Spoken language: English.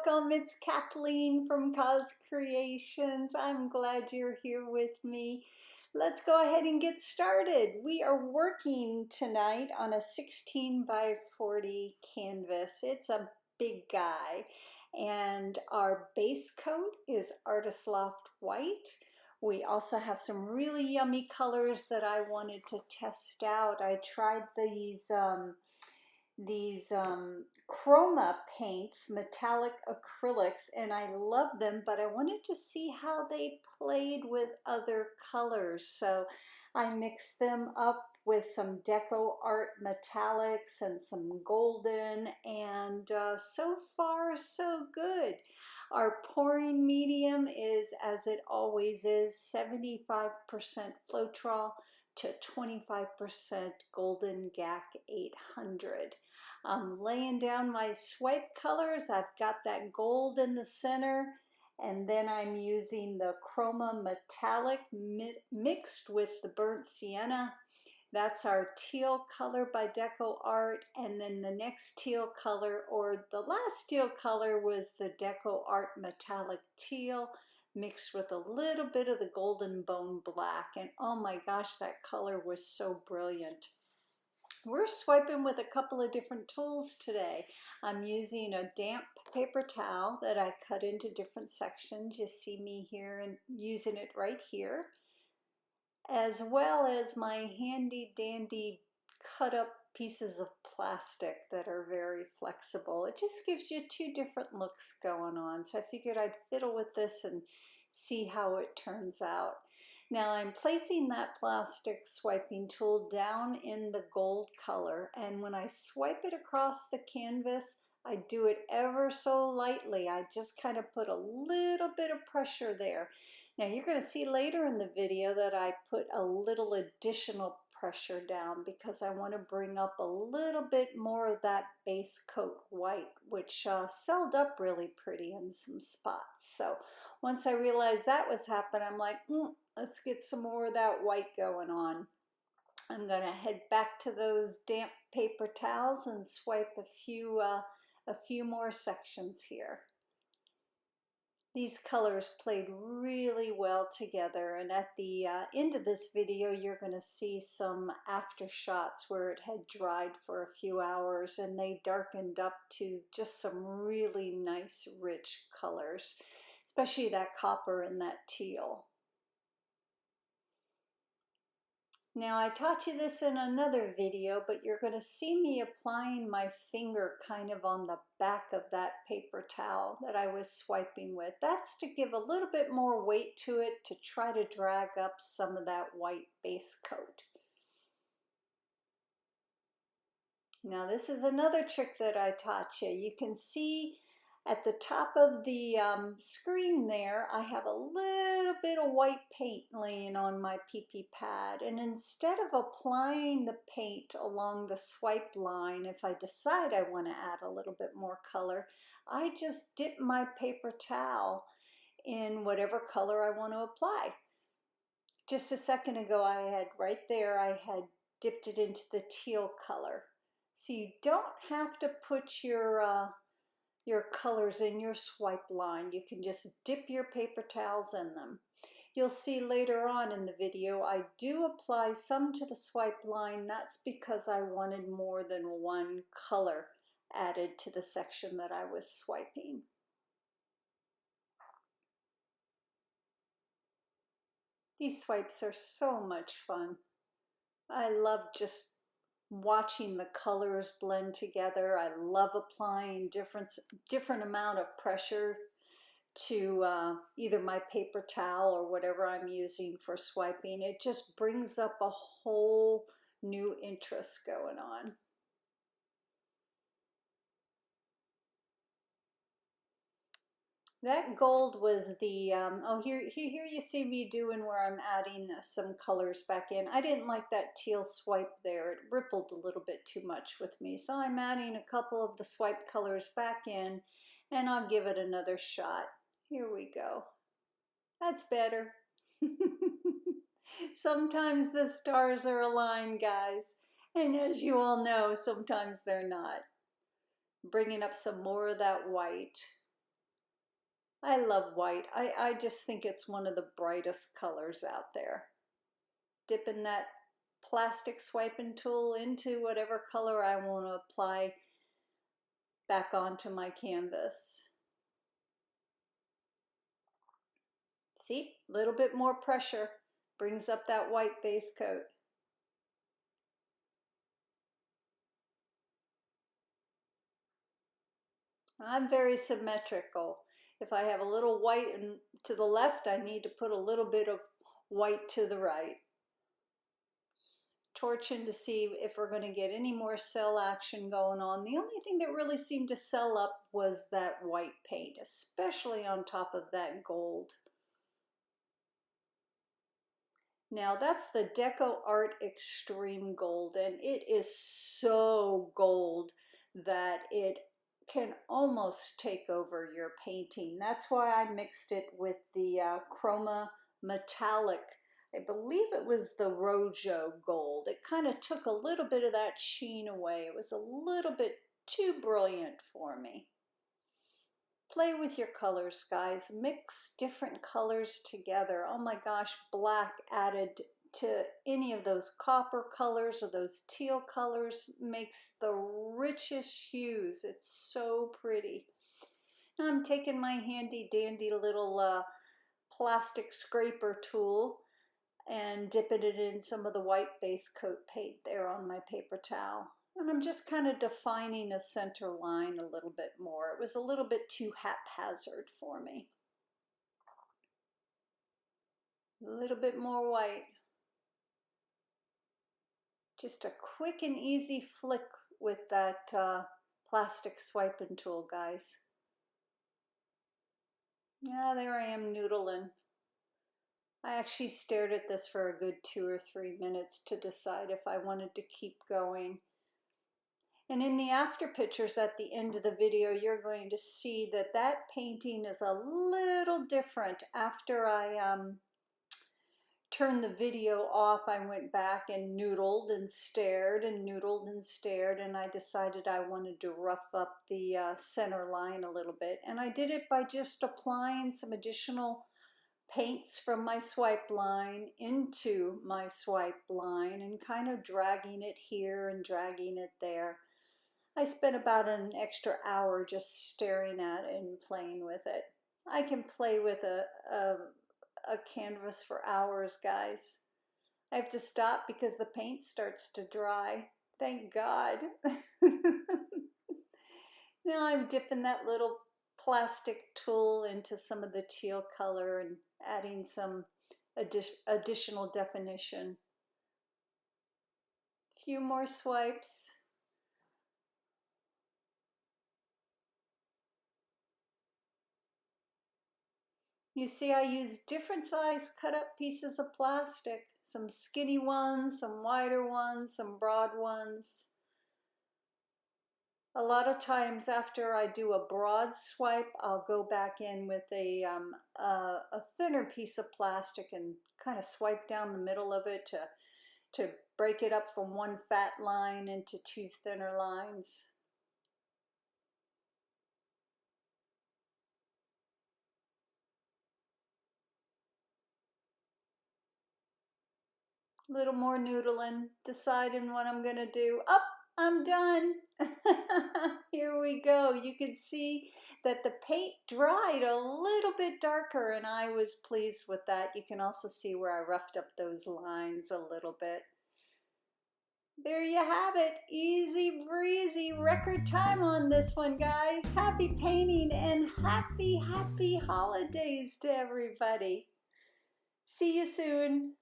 welcome. It's Kathleen from COZ Creations. I'm glad you're here with me. Let's go ahead and get started. We are working tonight on a 16 by 40 canvas. It's a big guy, and our base coat is Artist Loft White. We also have some really yummy colors that I wanted to test out. I tried these chroma paints, metallic acrylics, and I love them, but I wanted to see how they played with other colors. So I mixed them up with some deco art metallics and some golden, and so far so good. Our pouring medium is, as it always is, 75% Floetrol to 25% Golden GAC 800. I'm laying down my swipe colors. I've got that gold in the center, and then I'm using the chroma metallic mixed with the burnt sienna. That's our teal color by Deco Art, and then the next teal color, or the last teal color, was the Deco Art metallic teal mixed with a little bit of the golden bone black, and oh my gosh, that color was so brilliant. We're swiping with a couple of different tools today. I'm using a damp paper towel that I cut into different sections. You see me here and using it right here, as well as my handy dandy cut up pieces of plastic that are very flexible. It just gives you two different looks going on. So I figured I'd fiddle with this and see how it turns out. Now I'm placing that plastic swiping tool down in the gold color, and when I swipe it across the canvas, I do it ever so lightly. I just kind of put a little bit of pressure there. Now you're going to see later in the video that I put a little additional pressure down because I want to bring up a little bit more of that base coat white, which selled up really pretty in some spots. So once I realized that was happening, I'm like, let's get some more of that white going on. I'm going to head back to those damp paper towels and swipe a few more sections here. These colors played really well together, and at the end of this video you're going to see some after shots where it had dried for a few hours and they darkened up to just some really nice rich colors, especially that copper and that teal. Now I taught you this in another video, but you're going to see me applying my finger kind of on the back of that paper towel that I was swiping with. That's to give a little bit more weight to it, to try to drag up some of that white base coat. Now this is another trick that I taught you. You can see at the top of the screen there, I have a little bit of white paint laying on my PP pad, and instead of applying the paint along the swipe line, if I decide I want to add a little bit more color, I just dip my paper towel in whatever color I want to apply. Just a second ago I had dipped it into the teal color. So you don't have to put your colors in your swipe line. You can just dip your paper towels in them. You'll see later on in the video I do apply some to the swipe line. That's because I wanted more than one color added to the section that I was swiping. These swipes are so much fun. I love just watching the colors blend together. I love applying different amount of pressure to either my paper towel or whatever I'm using for swiping. It just brings up a whole new interest going on. That gold was the, here you see me doing where I'm adding some colors back in. I didn't like that teal swipe there. It rippled a little bit too much with me. So I'm adding a couple of the swipe colors back in, and I'll give it another shot. Here we go. That's better. Sometimes the stars are aligned, guys. And as you all know, sometimes they're not. Bringing up some more of that white. I love white. I just think it's one of the brightest colors out there. Dipping that plastic swiping tool into whatever color I want to apply back onto my canvas. See, a little bit more pressure brings up that white base coat. I'm very symmetrical. If I have a little white to the left, I need to put a little bit of white to the right. Torching to see if we're going to get any more cell action going on. The only thing that really seemed to sell up was that white paint, especially on top of that gold. Now that's the Deco Art Extreme Gold, and it is so gold that it can almost take over your painting. That's why I mixed it with the Chroma Metallic. I believe it was the Rojo Gold. It kind of took a little bit of that sheen away. It was a little bit too brilliant for me. Play with your colors, guys. Mix different colors together. Oh my gosh, black added to any of those copper colors or those teal colors makes the richest hues. It's so pretty. Now I'm taking my handy dandy little plastic scraper tool and dipping it in some of the white base coat paint there on my paper towel. And I'm just kind of defining a center line a little bit more. It was a little bit too haphazard for me. A little bit more white. Just a quick and easy flick with that plastic swiping tool, guys. Yeah, there I am noodling. I actually stared at this for a good 2 or 3 minutes to decide if I wanted to keep going. And in the after pictures at the end of the video, you're going to see that that painting is a little different. After I turned the video off, I went back and noodled and stared and noodled and stared, and I decided I wanted to rough up the center line a little bit. And I did it by just applying some additional paints from my swipe line into my swipe line and kind of dragging it here and dragging it there. I spent about an extra hour just staring at it and playing with it. I can play with a canvas for hours, guys. I have to stop because the paint starts to dry. Thank God. Now I'm dipping that little plastic tool into some of the teal color and adding some additional definition. A few more swipes. You see, I use different size cut up pieces of plastic, some skinny ones, some wider ones, some broad ones. A lot of times after I do a broad swipe, I'll go back in with a thinner piece of plastic and kind of swipe down the middle of it to break it up from one fat line into 2 thinner lines. A little more noodling, deciding what I'm gonna do. Up, I'm done. Here we go. You can see that the paint dried a little bit darker and I was pleased with that. You can also see where I roughed up those lines a little bit. There you have it. Easy breezy, record time on this one, guys. Happy painting and happy holidays to everybody. See you soon.